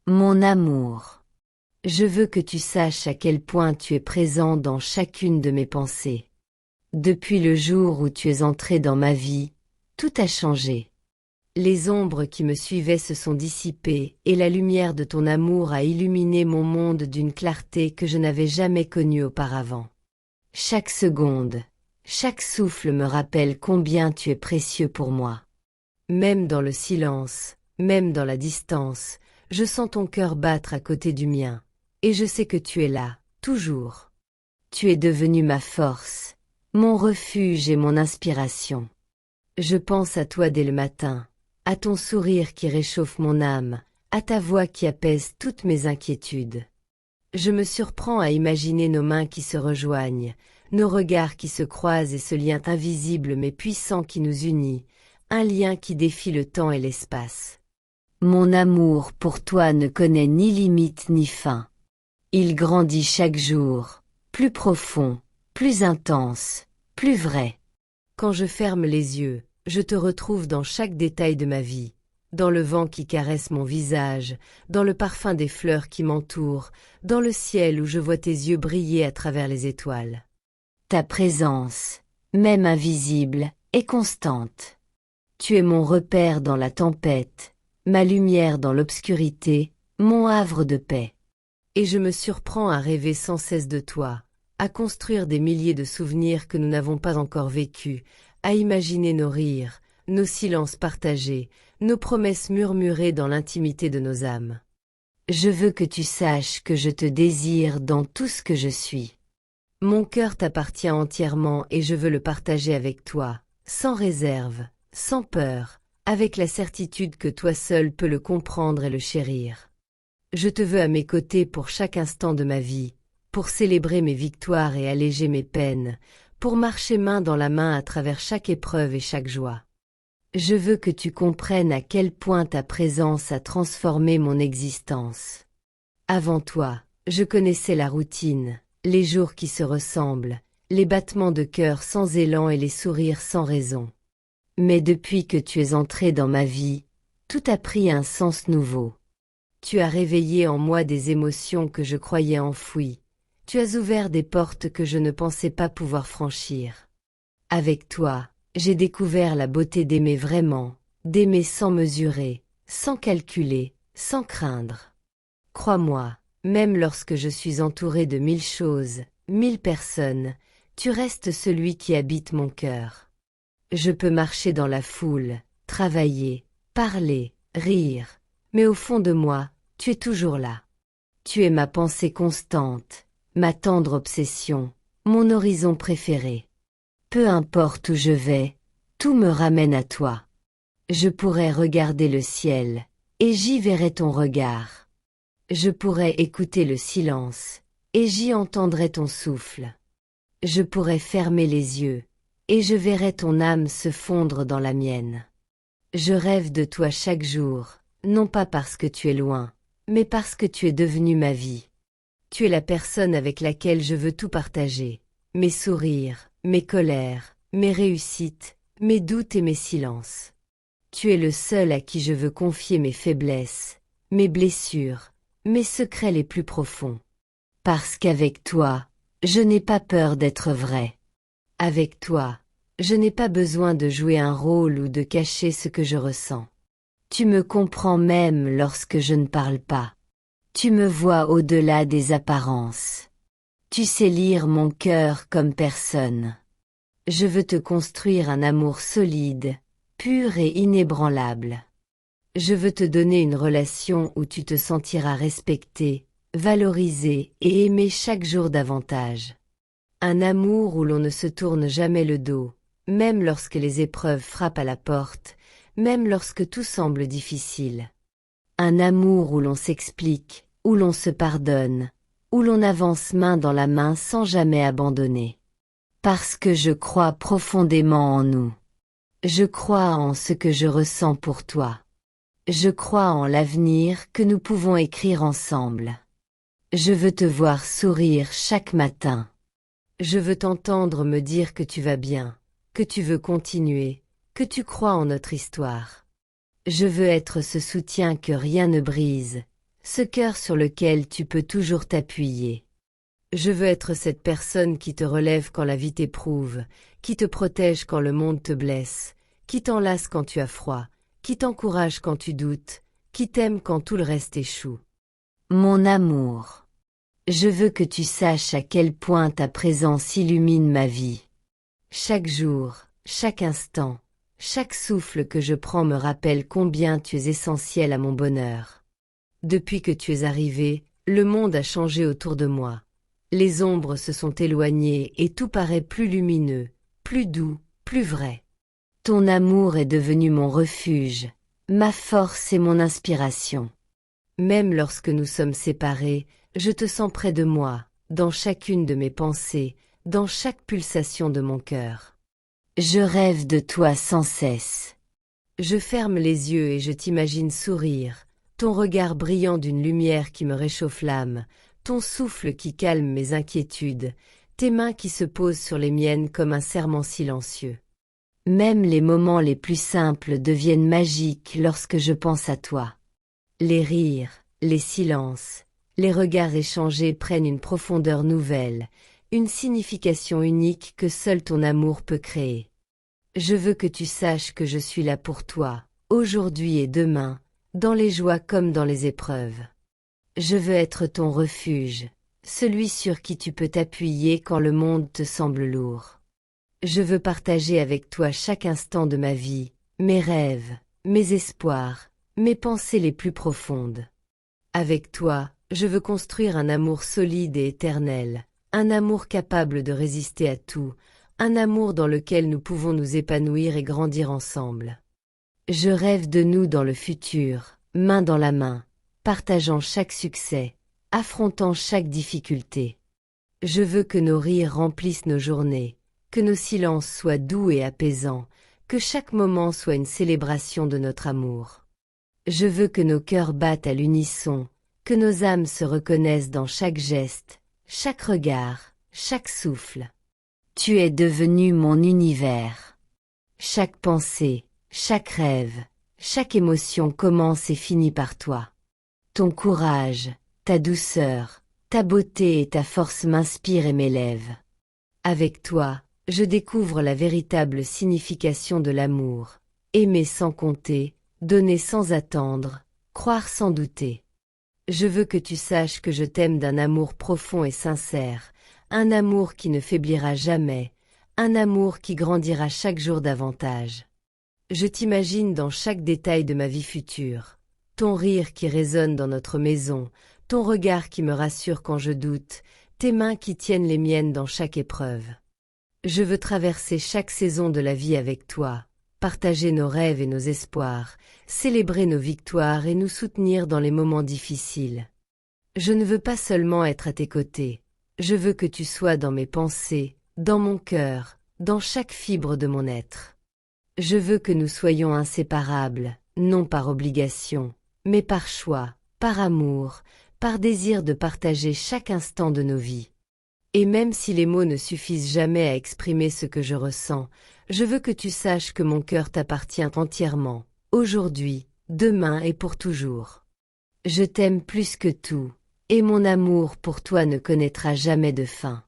Mon amour, je veux que tu saches à quel point tu es présent dans chacune de mes pensées. Depuis le jour où tu es entré dans ma vie, tout a changé. Les ombres qui me suivaient se sont dissipées et la lumière de ton amour a illuminé mon monde d'une clarté que je n'avais jamais connue auparavant. Chaque seconde, chaque souffle me rappelle combien tu es précieux pour moi. Même dans le silence, même dans la distance, je sens ton cœur battre à côté du mien, et je sais que tu es là, toujours. Tu es devenu ma force, mon refuge et mon inspiration. Je pense à toi dès le matin, à ton sourire qui réchauffe mon âme, à ta voix qui apaise toutes mes inquiétudes. Je me surprends à imaginer nos mains qui se rejoignent, nos regards qui se croisent et ce lien invisible mais puissant qui nous unit, un lien qui défie le temps et l'espace. Mon amour pour toi ne connaît ni limite ni fin. Il grandit chaque jour, plus profond, plus intense, plus vrai. Quand je ferme les yeux, je te retrouve dans chaque détail de ma vie, dans le vent qui caresse mon visage, dans le parfum des fleurs qui m'entourent, dans le ciel où je vois tes yeux briller à travers les étoiles. Ta présence, même invisible, est constante. Tu es mon repère dans la tempête, ma lumière dans l'obscurité, mon havre de paix. Et je me surprends à rêver sans cesse de toi, à construire des milliers de souvenirs que nous n'avons pas encore vécus, à imaginer nos rires, nos silences partagés, nos promesses murmurées dans l'intimité de nos âmes. Je veux que tu saches que je te désire dans tout ce que je suis. Mon cœur t'appartient entièrement et je veux le partager avec toi, sans réserve, sans peur, avec la certitude que toi seul peux le comprendre et le chérir. Je te veux à mes côtés pour chaque instant de ma vie, pour célébrer mes victoires et alléger mes peines, pour marcher main dans la main à travers chaque épreuve et chaque joie. Je veux que tu comprennes à quel point ta présence a transformé mon existence. Avant toi, je connaissais la routine, les jours qui se ressemblent, les battements de cœur sans élan et les sourires sans raison. Mais depuis que tu es entré dans ma vie, tout a pris un sens nouveau. Tu as réveillé en moi des émotions que je croyais enfouies. Tu as ouvert des portes que je ne pensais pas pouvoir franchir. Avec toi, j'ai découvert la beauté d'aimer vraiment, d'aimer sans mesurer, sans calculer, sans craindre. Crois-moi, même lorsque je suis entouré de 1000 choses, 1000 personnes, tu restes celui qui habite mon cœur. Je peux marcher dans la foule, travailler, parler, rire, mais au fond de moi, tu es toujours là. Tu es ma pensée constante, ma tendre obsession, mon horizon préféré. Peu importe où je vais, tout me ramène à toi. Je pourrais regarder le ciel, et j'y verrais ton regard. Je pourrais écouter le silence, et j'y entendrais ton souffle. Je pourrais fermer les yeux, et je verrais ton âme se fondre dans la mienne. Je rêve de toi chaque jour, non pas parce que tu es loin, mais parce que tu es devenu ma vie. Tu es la personne avec laquelle je veux tout partager, mes sourires, mes colères, mes réussites, mes doutes et mes silences. Tu es le seul à qui je veux confier mes faiblesses, mes blessures, mes secrets les plus profonds. Parce qu'avec toi, je n'ai pas peur d'être vrai. Avec toi, je n'ai pas besoin de jouer un rôle ou de cacher ce que je ressens. Tu me comprends même lorsque je ne parle pas. Tu me vois au-delà des apparences. Tu sais lire mon cœur comme personne. Je veux te construire un amour solide, pur et inébranlable. Je veux te donner une relation où tu te sentiras respecté, valorisé et aimé chaque jour davantage. Un amour où l'on ne se tourne jamais le dos, même lorsque les épreuves frappent à la porte, même lorsque tout semble difficile. Un amour où l'on s'explique, où l'on se pardonne, où l'on avance main dans la main sans jamais abandonner. Parce que je crois profondément en nous. Je crois en ce que je ressens pour toi. Je crois en l'avenir que nous pouvons écrire ensemble. Je veux te voir sourire chaque matin. Je veux t'entendre me dire que tu vas bien, que tu veux continuer, que tu crois en notre histoire. Je veux être ce soutien que rien ne brise, ce cœur sur lequel tu peux toujours t'appuyer. Je veux être cette personne qui te relève quand la vie t'éprouve, qui te protège quand le monde te blesse, qui t'enlace quand tu as froid, qui t'encourage quand tu doutes, qui t'aime quand tout le reste échoue. Mon amour, je veux que tu saches à quel point ta présence illumine ma vie. Chaque jour, chaque instant, chaque souffle que je prends me rappelle combien tu es essentiel à mon bonheur. Depuis que tu es arrivé, le monde a changé autour de moi. Les ombres se sont éloignées et tout paraît plus lumineux, plus doux, plus vrai. Ton amour est devenu mon refuge, ma force et mon inspiration. Même lorsque nous sommes séparés, je te sens près de moi, dans chacune de mes pensées, dans chaque pulsation de mon cœur. Je rêve de toi sans cesse. Je ferme les yeux et je t'imagine sourire, ton regard brillant d'une lumière qui me réchauffe l'âme, ton souffle qui calme mes inquiétudes, tes mains qui se posent sur les miennes comme un serment silencieux. Même les moments les plus simples deviennent magiques lorsque je pense à toi. Les rires, les silences, les regards échangés prennent une profondeur nouvelle, une signification unique que seul ton amour peut créer. Je veux que tu saches que je suis là pour toi, aujourd'hui et demain, dans les joies comme dans les épreuves. Je veux être ton refuge, celui sur qui tu peux t'appuyer quand le monde te semble lourd. Je veux partager avec toi chaque instant de ma vie, mes rêves, mes espoirs, mes pensées les plus profondes. Avec toi, je veux construire un amour solide et éternel, un amour capable de résister à tout, un amour dans lequel nous pouvons nous épanouir et grandir ensemble. Je rêve de nous dans le futur, main dans la main, partageant chaque succès, affrontant chaque difficulté. Je veux que nos rires remplissent nos journées, que nos silences soient doux et apaisants, que chaque moment soit une célébration de notre amour. Je veux que nos cœurs battent à l'unisson, que nos âmes se reconnaissent dans chaque geste, chaque regard, chaque souffle. Tu es devenu mon univers. Chaque pensée, chaque rêve, chaque émotion commence et finit par toi. Ton courage, ta douceur, ta beauté et ta force m'inspirent et m'élèvent. Avec toi, je découvre la véritable signification de l'amour, aimer sans compter, donner sans attendre, croire sans douter. Je veux que tu saches que je t'aime d'un amour profond et sincère, un amour qui ne faiblira jamais, un amour qui grandira chaque jour davantage. Je t'imagine dans chaque détail de ma vie future. Ton rire qui résonne dans notre maison, ton regard qui me rassure quand je doute, tes mains qui tiennent les miennes dans chaque épreuve. Je veux traverser chaque saison de la vie avec toi, partager nos rêves et nos espoirs, célébrer nos victoires et nous soutenir dans les moments difficiles. Je ne veux pas seulement être à tes côtés, je veux que tu sois dans mes pensées, dans mon cœur, dans chaque fibre de mon être. Je veux que nous soyons inséparables, non par obligation, mais par choix, par amour, par désir de partager chaque instant de nos vies. Et même si les mots ne suffisent jamais à exprimer ce que je ressens, je veux que tu saches que mon cœur t'appartient entièrement, aujourd'hui, demain et pour toujours. Je t'aime plus que tout, et mon amour pour toi ne connaîtra jamais de fin.